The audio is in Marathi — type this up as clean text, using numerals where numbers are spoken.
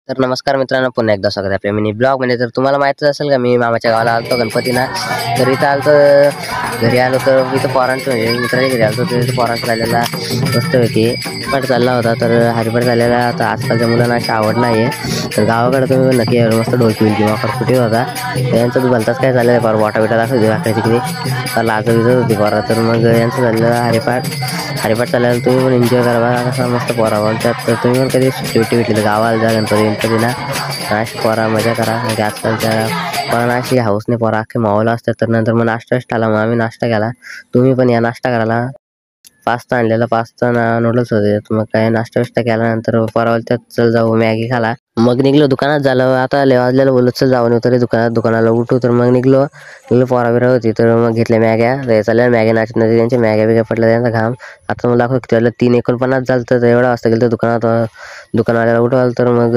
तर नमस्कार मित्रांनो, पुन्हा एकदा स्वागत आहे आपल्या मिनी ब्लॉगमध्ये. तर तुम्हाला माहीतच असेल का, मी मामाच्या गावाला आलतो गणपतीला. तर इथं आलतो, घरी आलो तर इथं पोरांचं म्हणजे मित्राच्या घरी आलतो. तर इथं पोरांचं झालेला मस्तपैकी पाठ चालला होता. तर हरिपाठ झालेला आता आजकालच्या मुलांना अशी आवड नाही आहे. तर गावाकडे तुम्ही नक्की मस्त ढोलकी बिलकी वापर कुठे होता यांचं तू भलताच काय झालेलं आहे. वाटा बिटा दाखवते वाकड्याची किती लाज विजत होती पोरा. तर मग यांचं झालेलं हरिपाठ चाललेलं. तुम्ही पण एन्जॉय करा बघा कसा मस्त पोरा बोलतात. तर तुम्ही पण कधी सुट्टी भेटली तर गावाला जा गणपतीला अशी पोरा मजा करा. म्हणजे आजकालच्या पोरांना अशी हाऊस नाही, पोरा अख्खे मावलं असतात. तर नंतर मग नाश्ता आला, मग आम्ही नाश्ता केला. तुम्ही पण या नाश्ता करायला. पास्ता आणलेला, पास्ता नूडल्स होते. मग काय नाश्ता विष्टा केल्यानंतर पोरा त्यात चल जाऊ मॅगी खाला. मग निघलो दुकानात. झालं आता वाजलेलं बोलत चल जाऊन उतरे दुकानाला उठू. तर मग निघलो पोरा बिरा होती. तर मग घेतल्या मॅग्या चालल्या. मॅग्या नाचत नाही त्यांच्या मॅग्या बिग्या पडल्या त्यांचा घाम. आता मला दाखव किती 3:49 झालं. तर एवढा वाजता गेलं तर दुकानावाल्याला उठवाल. तर मग